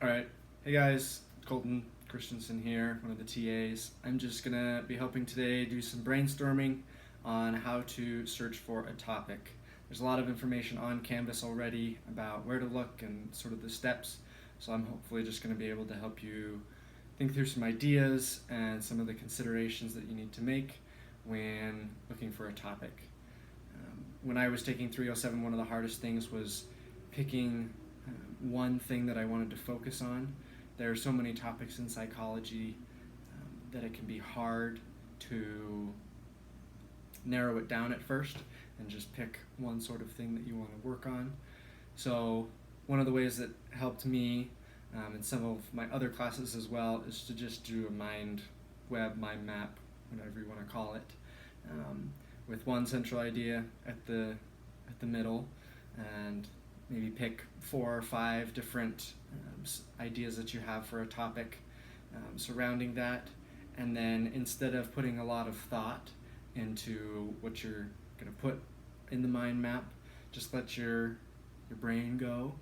All right. Hey guys, Colton Christensen here, one of the TAs. I'm just going to be helping today do some brainstorming on how to search for a topic. There's a lot of information on Canvas already about where to look and sort of the steps, so I'm hopefully just going to be able to help you think through some ideas and some of the considerations that you need to make when looking for a topic. When I was taking 307, one of the hardest things was picking one thing that I wanted to focus on. There are so many topics in psychology that it can be hard to narrow it down at first and just pick one sort of thing that you want to work on. So one of the ways that helped me in some of my other classes as well is to just do a mind map, whatever you want to call it, with one central idea at the middle, and maybe pick 4 or 5 different ideas that you have for a topic surrounding that, and then instead of putting a lot of thought into what you're going to put in the mind map, just let your brain go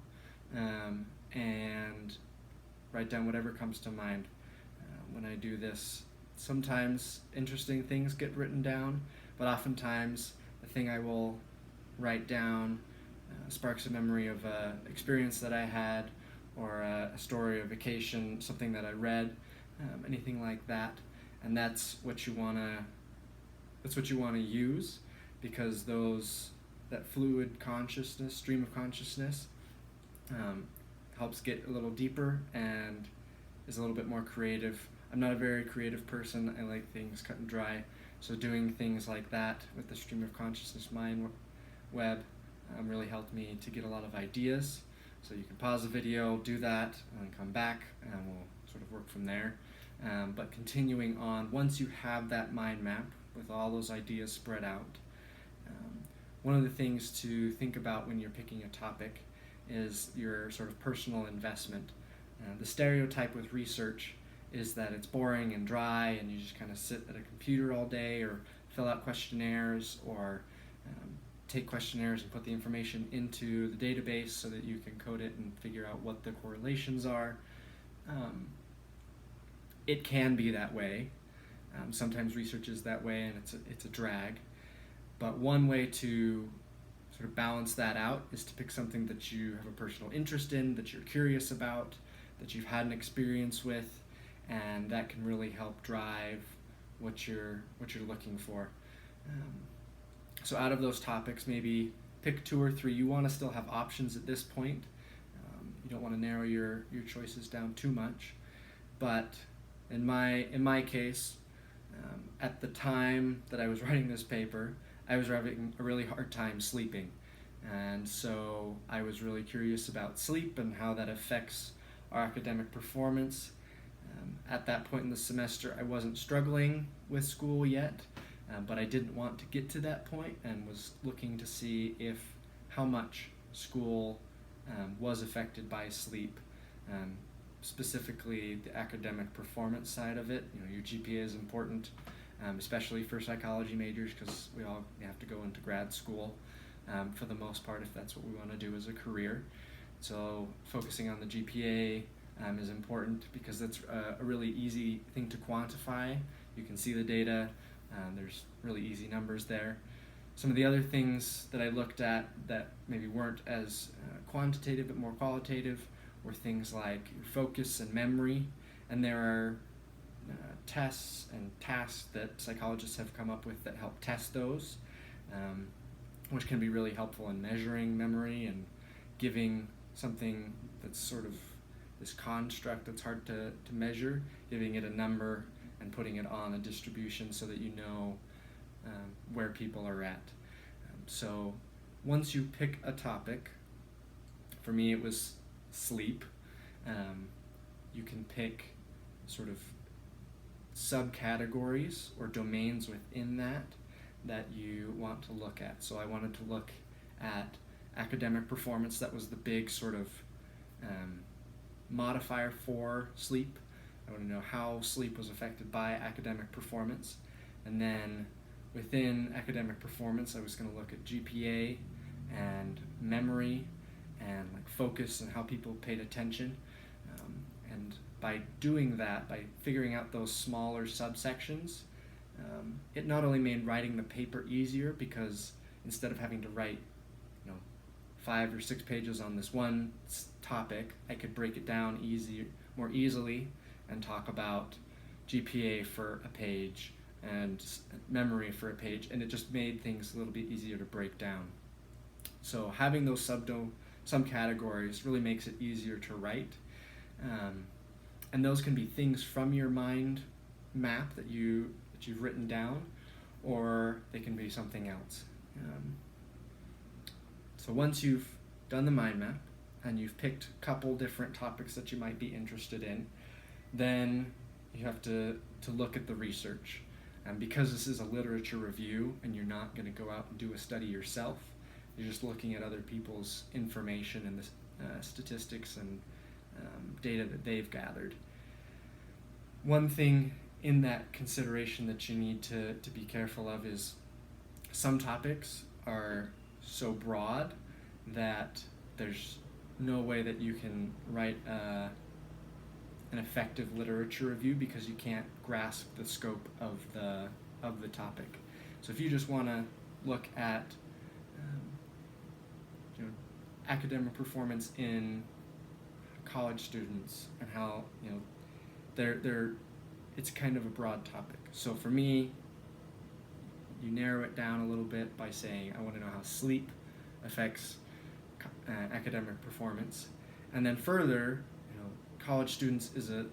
and write down whatever comes to mind. When I do this, sometimes interesting things get written down, but oftentimes the thing I will write down sparks a memory of an experience that I had, or a story, a vacation, something that I read, anything like that. And that's what you wanna use, because that fluid consciousness, stream of consciousness, helps get a little deeper and is a little bit more creative. I'm not a very creative person. I like things cut and dry. So doing things like that with the stream of consciousness mind web really helped me to get a lot of ideas. So you can pause the video, do that, and then come back, and we'll sort of work from there. But continuing on, once you have that mind map with all those ideas spread out, one of the things to think about when you're picking a topic is your sort of personal investment. The stereotype with research is that it's boring and dry, and you just kind of sit at a computer all day, or fill out questionnaires, or take questionnaires and put the information into the database so that you can code it and figure out what the correlations are. It can be that way. Sometimes research is that way, and it's a drag. But one way to sort of balance that out is to pick something that you have a personal interest in, that you're curious about, that you've had an experience with, and that can really help drive what you're looking for. So out of those topics, maybe pick 2 or 3. You want to still have options at this point. You don't want to narrow your choices down too much. But in my case, at the time that I was writing this paper, I was having a really hard time sleeping. And so I was really curious about sleep and how that affects our academic performance. At that point in the semester, I wasn't struggling with school yet, but I didn't want to get to that point, and was looking to see how much school was affected by sleep, specifically the academic performance side of it. Your GPA is important, especially for psychology majors, because we have to go into grad school for the most part, if that's what we want to do as a career. So focusing on the GPA is important, because that's a really easy thing to quantify. You can see the data. There's really easy numbers there. Some of the other things that I looked at that maybe weren't as quantitative but more qualitative were things like focus and memory. And there are tests and tasks that psychologists have come up with that help test those, which can be really helpful in measuring memory and giving something that's sort of this construct that's hard to measure, giving it a number and putting it on a distribution so that you know where people are at. So once you pick a topic, for me it was sleep, you can pick sort of subcategories or domains within that you want to look at. So I wanted to look at academic performance. That was the big sort of modifier for sleep. I want to know how sleep was affected by academic performance. And then within academic performance, I was going to look at GPA and memory and like focus and how people paid attention. And by doing that, by figuring out those smaller subsections, it not only made writing the paper easier, because instead of having to write 5 or 6 pages on this one topic, I could break it down more easily and talk about GPA for a page and memory for a page, and it just made things a little bit easier to break down. So having those subcategories really makes it easier to write, and those can be things from your mind map that you've written down, or they can be something else. So once you've done the mind map and you've picked a couple different topics that you might be interested in, then you have to look at the research. And because this is a literature review and you're not going to go out and do a study yourself, you're just looking at other people's information and the statistics and data that they've gathered. One thing in that consideration that you need to be careful of is some topics are so broad that there's no way that you can write an effective literature review, because you can't grasp the scope of the topic. So if you just want to look at academic performance in college students and how it's kind of a broad topic. So for me, you narrow it down a little bit by saying, I want to know how sleep affects academic performance. And then further, college students is a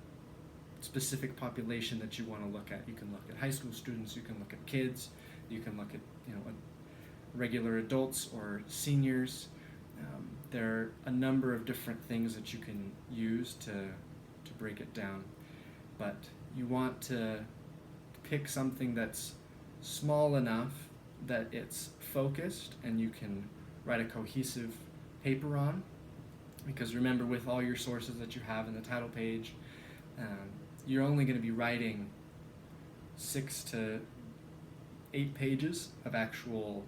specific population that you want to look at. You can look at high school students, you can look at kids, you can look at regular adults or seniors. There are a number of different things that you can use to break it down. But you want to pick something that's small enough that it's focused and you can write a cohesive paper on. Because remember, with all your sources that you have in the title page, you're only going to be writing 6 to 8 pages of actual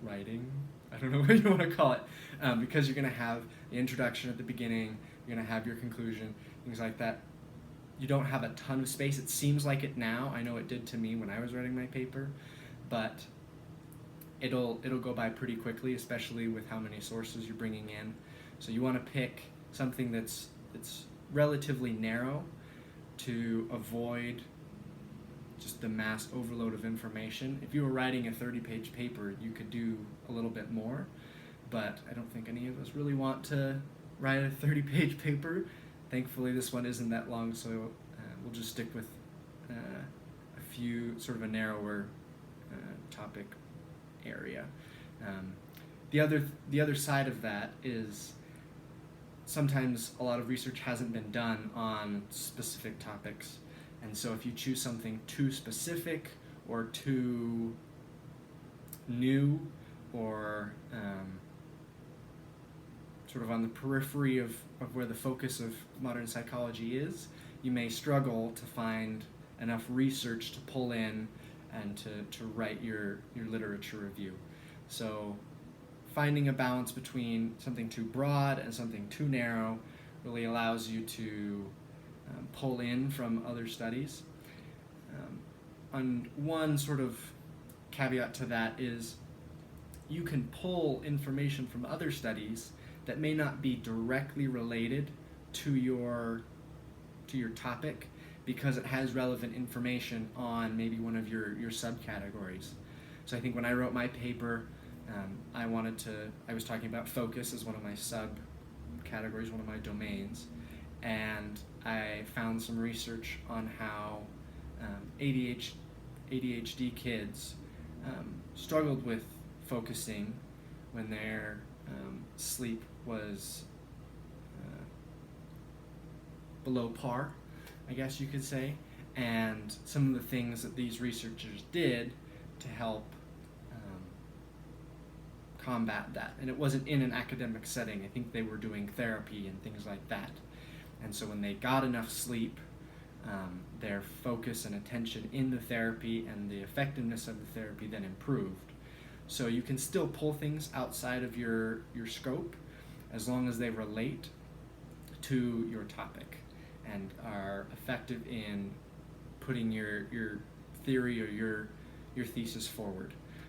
writing. I don't know what you want to call it, because you're going to have the introduction at the beginning, you're going to have your conclusion, things like that. You don't have a ton of space. It seems like it now. I know it did to me when I was writing my paper, but it'll go by pretty quickly, especially with how many sources you're bringing in. So you want to pick something that's relatively narrow to avoid just the mass overload of information. If you were writing a 30-page paper, you could do a little bit more, but I don't think any of us really want to write a 30-page paper. Thankfully, this one isn't that long, so we'll just stick with a few, sort of a narrower topic area. The other side of that is sometimes a lot of research hasn't been done on specific topics, and so if you choose something too specific or too new or sort of on the periphery of where the focus of modern psychology is, you may struggle to find enough research to pull in and to write your literature review. So finding a balance between something too broad and something too narrow really allows you to pull in from other studies. And one sort of caveat to that is you can pull information from other studies that may not be directly related to your topic, because it has relevant information on maybe one of your subcategories. So I think when I wrote my paper, I was talking about focus as one of my subcategories, one of my domains, and I found some research on how ADHD kids struggled with focusing when their sleep was below par, I guess you could say, and some of the things that these researchers did to help combat that. And it wasn't in an academic setting. I think they were doing therapy and things like that. And so when they got enough sleep, their focus and attention in the therapy and the effectiveness of the therapy then improved. So you can still pull things outside of your scope as long as they relate to your topic and are effective in putting your theory or your thesis forward.